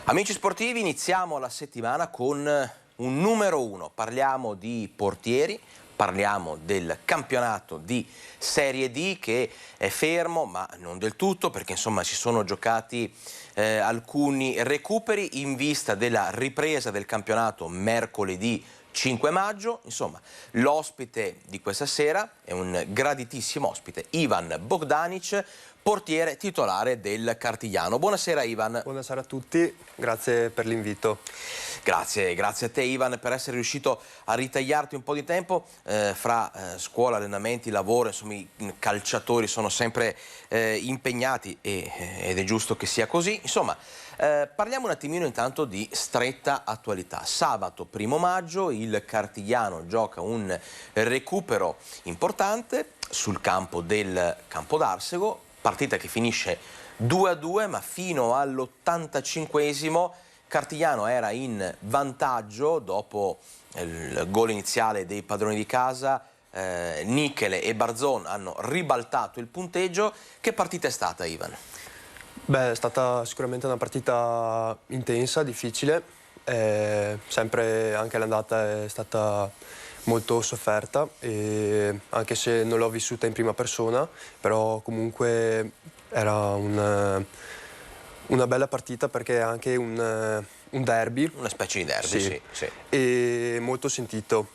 Amici sportivi, iniziamo la settimana con un numero uno. Parliamo di portieri, parliamo del campionato di Serie D che è fermo, ma non del tutto, perché insomma si sono giocati alcuni recuperi in vista della ripresa del campionato mercoledì 5 maggio. Insomma, l'ospite di questa sera è un graditissimo ospite, Ivan Bogdanic, portiere titolare del Cartigliano. Buonasera Ivan. Buonasera a tutti, grazie per l'invito. Grazie a te Ivan per essere riuscito a ritagliarti un po' di tempo fra scuola, allenamenti, lavoro. Insomma, i calciatori sono sempre impegnati ed è giusto che sia così. Insomma, parliamo un attimino intanto di stretta attualità. Sabato 1° maggio il Cartigliano gioca un recupero importante sul campo del Campo d'Arsego, partita che finisce 2-2, ma fino all'85esimo Cartigliano era in vantaggio dopo il gol iniziale dei padroni di casa. Nichele e Barzon hanno ribaltato il punteggio. Che partita è stata, Ivan? Beh, è stata sicuramente una partita intensa, difficile, sempre anche l'andata è stata molto sofferta, e anche se non l'ho vissuta in prima persona, però comunque era una bella partita perché è anche un derby. Una specie di derby, sì. E molto sentito.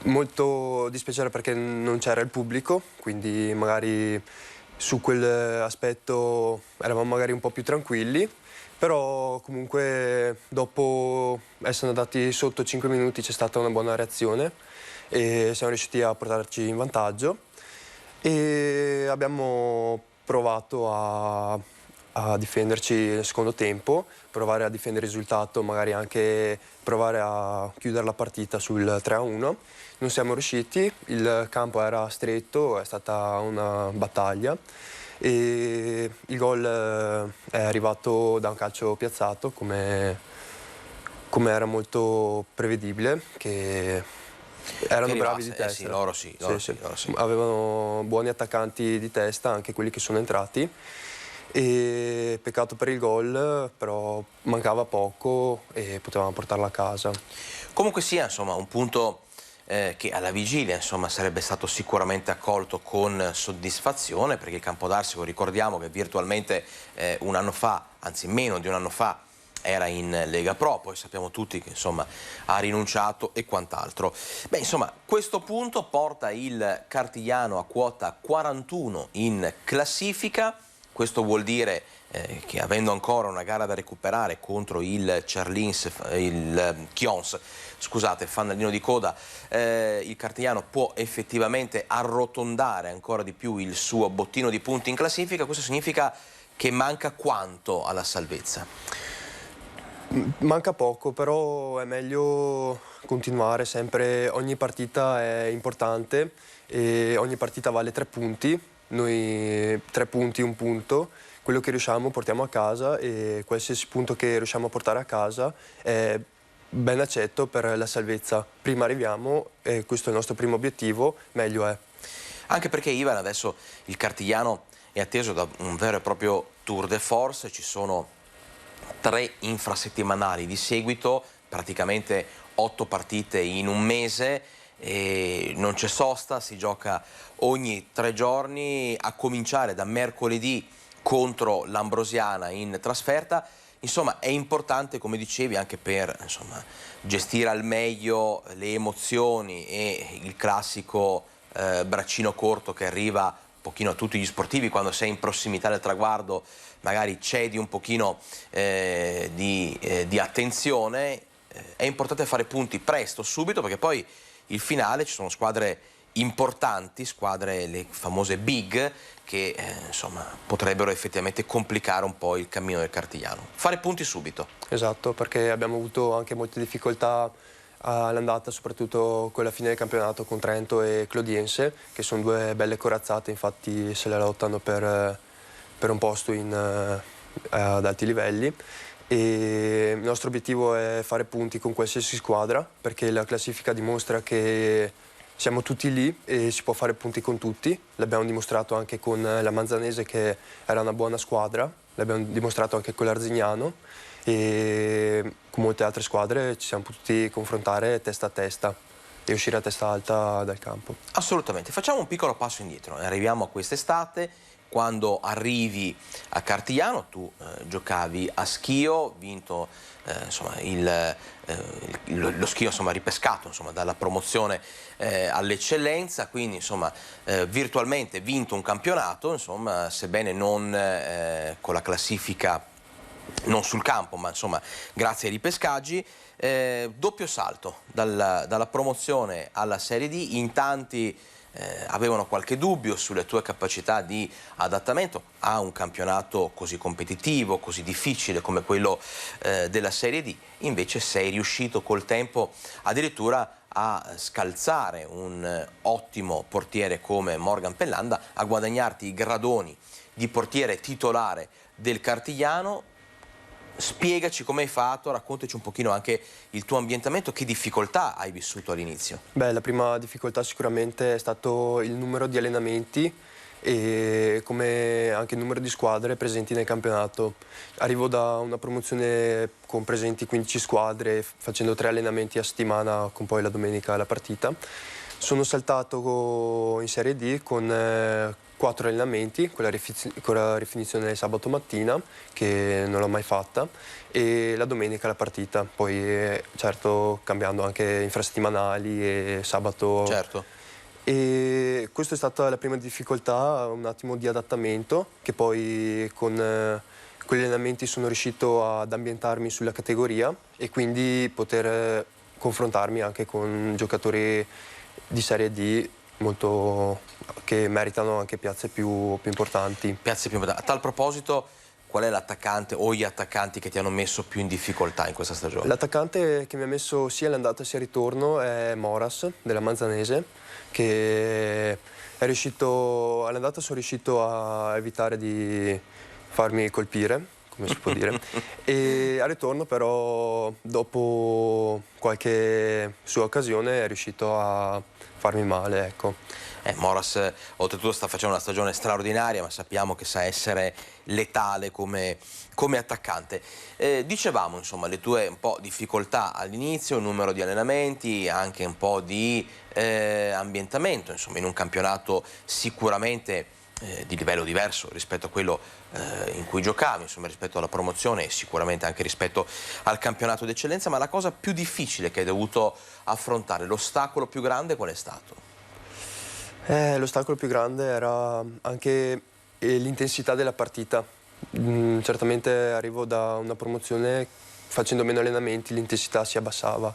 Molto dispiacere perché non c'era il pubblico, quindi magari su quell'aspetto eravamo magari un po' più tranquilli, però comunque dopo essere andati sotto 5 minuti c'è stata una buona reazione e siamo riusciti a portarci in vantaggio e abbiamo provato a difenderci nel secondo tempo, provare a difendere il risultato, magari anche provare a chiudere la partita sul 3-1. Non siamo riusciti, il campo era stretto, è stata una battaglia e il gol è arrivato da un calcio piazzato, come era molto prevedibile, che erano bravi di testa. Sì, loro sì. Avevano buoni attaccanti di testa, anche quelli che sono entrati. E peccato per il gol, però mancava poco e potevamo portarla a casa. Comunque sia, insomma, un punto che alla vigilia insomma, sarebbe stato sicuramente accolto con soddisfazione, perché il Campo d'Arsego, ricordiamo che virtualmente un anno fa, anzi meno di un anno fa, era in Lega Pro, poi sappiamo tutti che insomma ha rinunciato e quant'altro. Beh, insomma, questo punto porta il Cartigliano a quota 41 in classifica. Questo vuol dire che avendo ancora una gara da recuperare contro il Chions, scusate, fanalino di coda, il Cartigliano può effettivamente arrotondare ancora di più il suo bottino di punti in classifica. Questo significa che manca quanto alla salvezza? Manca poco, però è meglio continuare sempre. Ogni partita è importante e ogni partita vale 3 punti. Noi 3 punti, 1 punto, quello che riusciamo portiamo a casa e qualsiasi punto che riusciamo a portare a casa è ben accetto per la salvezza. Prima arriviamo e questo è il nostro primo obiettivo, meglio è. Anche perché Ivan, adesso il Cartigliano è atteso da un vero e proprio tour de force, ci sono 3 infrasettimanali di seguito, praticamente 8 partite in un mese. E non c'è sosta, si gioca ogni 3 giorni, a cominciare da mercoledì contro l'Ambrosiana in trasferta. Insomma, è importante, come dicevi, anche per gestire al meglio le emozioni e il classico braccino corto che arriva un pochino a tutti gli sportivi quando sei in prossimità del traguardo, magari cedi un pochino di attenzione. È importante fare punti presto, subito, perché poi il finale ci sono squadre importanti, squadre, le famose big, che potrebbero effettivamente complicare un po' il cammino del Cartigliano. Fare punti subito. Esatto, perché abbiamo avuto anche molte difficoltà all'andata, soprattutto con la fine del campionato con Trento e Clodiense, che sono 2 belle corazzate, infatti se la lottano per un posto ad alti livelli. E il nostro obiettivo è fare punti con qualsiasi squadra, perché la classifica dimostra che siamo tutti lì e si può fare punti con tutti. L'abbiamo dimostrato anche con la Manzanese, che era una buona squadra, l'abbiamo dimostrato anche con l'Arzignano e con molte altre squadre ci siamo potuti confrontare testa a testa e uscire a testa alta dal campo. Assolutamente, facciamo un piccolo passo indietro, arriviamo a quest'estate, quando arrivi a Cartigliano, tu giocavi a Schio, vinto insomma, lo Schio insomma, ripescato insomma, dalla promozione all'eccellenza, quindi insomma, virtualmente vinto un campionato, insomma, sebbene non con la classifica, non sul campo, ma insomma grazie ai ripescaggi. Doppio salto dalla promozione alla Serie D, in tanti avevano qualche dubbio sulle tue capacità di adattamento a un campionato così competitivo, così difficile come quello della Serie D, invece sei riuscito col tempo addirittura a scalzare un ottimo portiere come Morgan Pellanda, a guadagnarti i gradoni di portiere titolare del Cartigliano. Spiegaci come hai fatto, raccontaci un pochino anche il tuo ambientamento, che difficoltà hai vissuto all'inizio? Beh, la prima difficoltà sicuramente è stato il numero di allenamenti e come anche il numero di squadre presenti nel campionato. Arrivo da una promozione con presenti 15 squadre, facendo 3 allenamenti a settimana con poi la domenica la partita. Sono saltato in Serie D con 4 allenamenti, con la rifinizione sabato mattina, che non l'ho mai fatta, e la domenica la partita, poi certo cambiando anche infrasettimanali e sabato. Certo. E questa è stata la prima difficoltà, un attimo di adattamento, che poi con gli allenamenti sono riuscito ad ambientarmi sulla categoria e quindi poter confrontarmi anche con giocatori di Serie D che meritano anche piazze più importanti. Piazze più importanti. A tal proposito, qual è l'attaccante o gli attaccanti che ti hanno messo più in difficoltà in questa stagione? L'attaccante che mi ha messo sia all'andata sia al ritorno è Moras della Manzanese, che è riuscito, all'andata sono riuscito a evitare di farmi colpire, come si può dire, e al ritorno però dopo qualche sua occasione è riuscito a farmi male, ecco. Moras oltretutto sta facendo una stagione straordinaria, ma sappiamo che sa essere letale come attaccante. Dicevamo insomma le tue un po' difficoltà all'inizio, il numero di allenamenti, anche un po' di ambientamento, insomma in un campionato sicuramente di livello diverso rispetto a quello in cui giocavi, insomma rispetto alla promozione e sicuramente anche rispetto al campionato d'eccellenza, ma la cosa più difficile che hai dovuto affrontare, l'ostacolo più grande qual è stato? L'ostacolo più grande era anche l'intensità della partita. Certamente arrivo da una promozione, facendo meno allenamenti l'intensità si abbassava.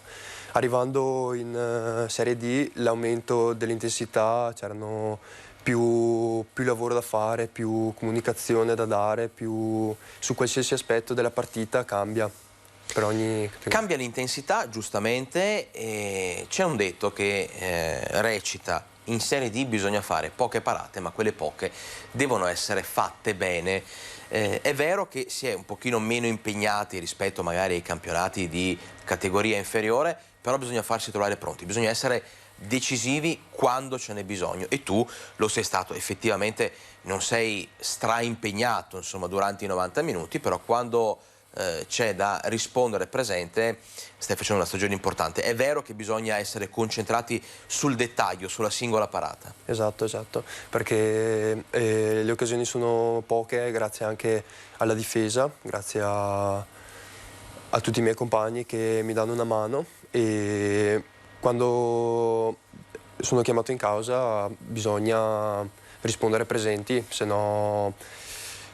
Arrivando in Serie D l'aumento dell'intensità, c'erano più lavoro da fare, più comunicazione da dare, più su qualsiasi aspetto della partita cambia. Per ogni Cambia l'intensità, giustamente, e c'è un detto che recita: in Serie D bisogna fare poche parate, ma quelle poche devono essere fatte bene. È vero che si è un pochino meno impegnati rispetto magari ai campionati di categoria inferiore, però bisogna farsi trovare pronti, bisogna essere decisivi quando ce n'è bisogno, e tu lo sei stato. Effettivamente non sei straimpegnato insomma durante i 90 minuti, però quando c'è da rispondere presente stai facendo una stagione importante. È vero che bisogna essere concentrati sul dettaglio, sulla singola parata. Esatto, perché le occasioni sono poche grazie anche alla difesa, grazie a tutti i miei compagni che mi danno una mano, e quando sono chiamato in causa bisogna rispondere presenti, se no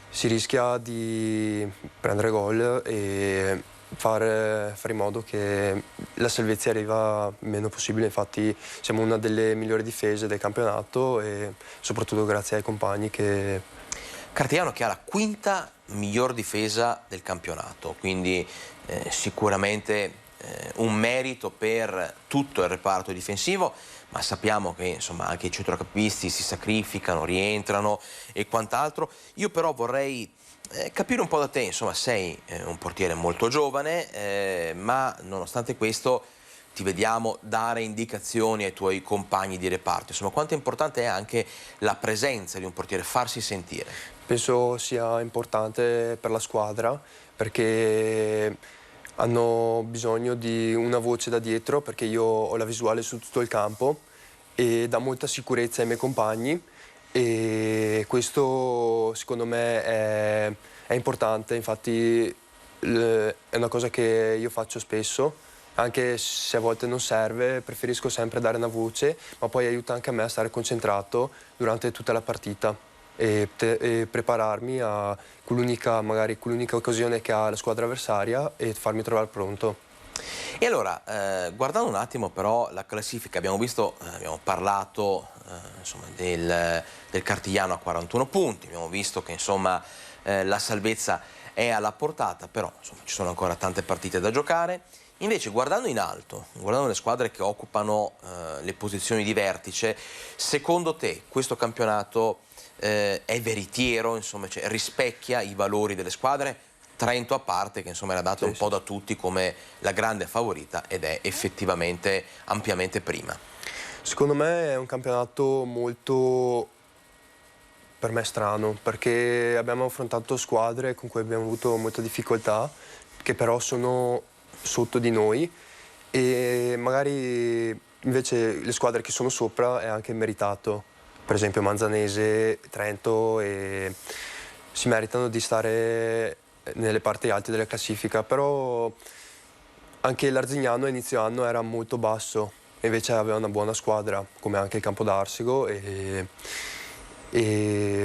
si rischia di prendere gol e fare in modo che la salvezza arriva il meno possibile. Infatti siamo una delle migliori difese del campionato e soprattutto grazie ai compagni che... Cartigliano che ha la quinta miglior difesa del campionato, quindi sicuramente un merito per tutto il reparto difensivo, ma sappiamo che insomma anche i centrocampisti si sacrificano, rientrano e quant'altro. Io però vorrei capire un po' da te, insomma sei un portiere molto giovane, ma nonostante questo ti vediamo dare indicazioni ai tuoi compagni di reparto. Insomma, quanto importante è anche la presenza di un portiere, farsi sentire? Penso sia importante per la squadra perché hanno bisogno di una voce da dietro, perché io ho la visuale su tutto il campo e dà molta sicurezza ai miei compagni, e questo secondo me è importante. Infatti è una cosa che io faccio spesso, anche se a volte non serve, preferisco sempre dare una voce, ma poi aiuta anche a me a stare concentrato durante tutta la partita e prepararmi a magari quell'unica occasione che ha la squadra avversaria e farmi trovare pronto. E allora, guardando un attimo però la classifica, abbiamo visto, abbiamo parlato insomma, del Cartigliano a 41 punti, abbiamo visto che insomma, la salvezza è alla portata, però insomma, ci sono ancora tante partite da giocare. Invece, guardando in alto, guardando le squadre che occupano le posizioni di vertice, secondo te questo campionato è veritiero, insomma, cioè, rispecchia i valori delle squadre? Trento a parte, che insomma era data un po' da tutti come la grande favorita, ed è effettivamente ampiamente prima. Secondo me è un campionato molto, per me, strano, perché abbiamo affrontato squadre con cui abbiamo avuto molta difficoltà, che però sono sotto di noi, e magari invece le squadre che sono sopra è anche meritato. Per esempio Manzanese, Trento, e si meritano di stare nelle parti alte della classifica, però anche l'Arzignano a inizio anno era molto basso, e invece aveva una buona squadra, come anche il Campodarsego e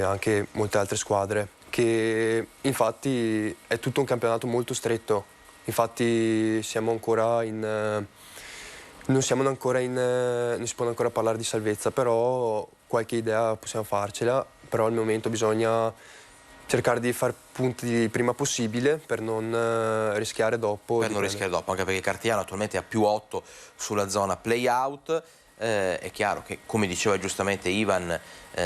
anche molte altre squadre, che infatti è tutto un campionato molto stretto. Infatti non siamo ancora non si può ancora parlare di salvezza, però qualche idea possiamo farcela, però al momento bisogna cercare di far punti il prima possibile per non rischiare dopo. Per non rischiare dopo, anche perché il Cartigliano attualmente ha +8 sulla zona play-out. È chiaro che, come diceva giustamente Ivan,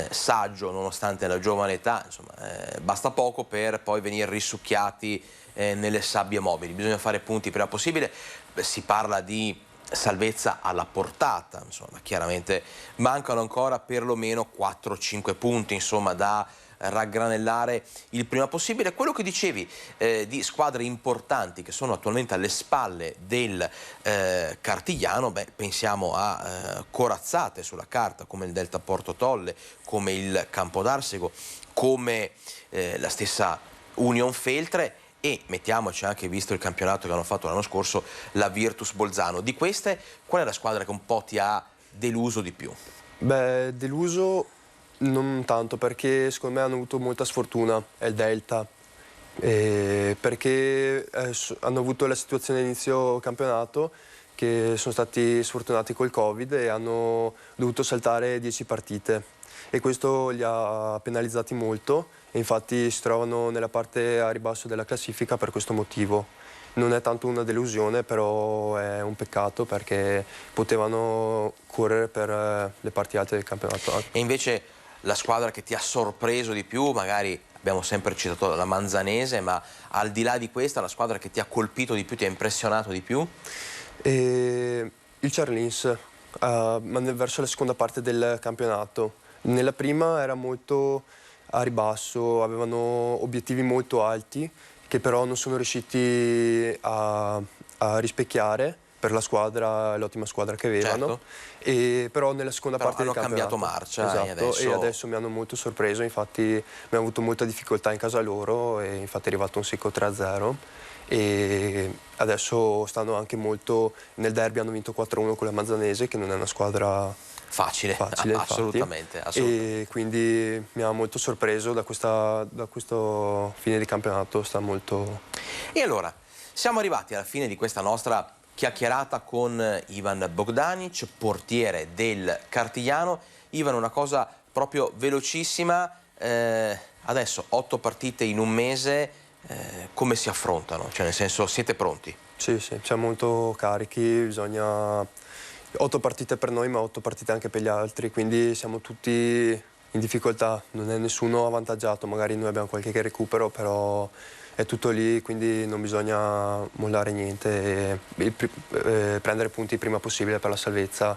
saggio nonostante la giovane età, insomma, basta poco per poi venire risucchiati nelle sabbie mobili. Bisogna fare punti il prima possibile. Si parla di salvezza alla portata, insomma, chiaramente mancano ancora perlomeno 4-5 punti, insomma, da raggranellare il prima possibile. Quello che dicevi di squadre importanti che sono attualmente alle spalle del Cartigliano, pensiamo a corazzate sulla carta come il Delta Porto Tolle, come il Campodarsego, come la stessa Union Feltre, e mettiamoci anche, visto il campionato che hanno fatto l'anno scorso, la Virtus Bolzano. Di queste, qual è la squadra che un po' ti ha deluso di più? Beh, deluso non tanto, perché secondo me hanno avuto molta sfortuna, è il Delta, perché hanno avuto la situazione all'inizio campionato che sono stati sfortunati col Covid e hanno dovuto saltare 10 partite, e questo li ha penalizzati molto, e infatti si trovano nella parte a ribasso della classifica per questo motivo. Non è tanto una delusione, però è un peccato, perché potevano correre per le parti alte del campionato. E invece la squadra che ti ha sorpreso di più, magari abbiamo sempre citato la Manzanese, ma al di là di questa, la squadra che ti ha colpito di più, ti ha impressionato di più? Il Charlins, ma verso la seconda parte del campionato. Nella prima era molto a ribasso, avevano obiettivi molto alti, che però non sono riusciti a rispecchiare per la squadra, l'ottima squadra che avevano. Certo. Però nella seconda parte del campionato hanno cambiato marcia, esatto, e adesso mi hanno molto sorpreso. Infatti abbiamo avuto molta difficoltà in casa loro, e infatti è arrivato un secco 3-0, e adesso stanno anche molto nel derby, hanno vinto 4-1 con la Manzanese, che non è una squadra facile assolutamente. E quindi mi ha molto sorpreso da questo fine di campionato. Sta molto. E allora, siamo arrivati alla fine di questa nostra chiacchierata con Ivan Bogdanic, portiere del Cartigliano. Ivan, una cosa proprio velocissima, adesso 8 partite in un mese, come si affrontano? Cioè, nel senso, siete pronti? Sì, siamo molto carichi, bisogna 8 partite per noi, ma 8 partite anche per gli altri, quindi siamo tutti in difficoltà, non è nessuno avvantaggiato. Magari noi abbiamo qualche recupero, però è tutto lì, quindi non bisogna mollare niente e prendere punti il prima possibile per la salvezza.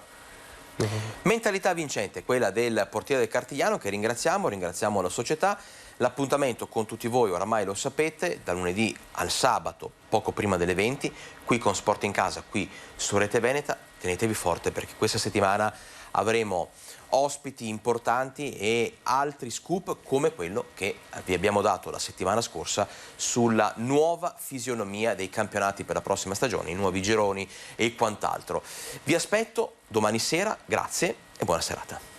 Mentalità vincente, quella del portiere del Cartigliano, che ringraziamo la società. L'appuntamento con tutti voi oramai lo sapete, da lunedì al sabato, poco prima delle 20, qui con Sport in Casa, qui su Rete Veneta. Tenetevi forte perché questa settimana avremo ospiti importanti e altri scoop come quello che vi abbiamo dato la settimana scorsa sulla nuova fisionomia dei campionati per la prossima stagione, i nuovi gironi e quant'altro. Vi aspetto domani sera, grazie e buona serata.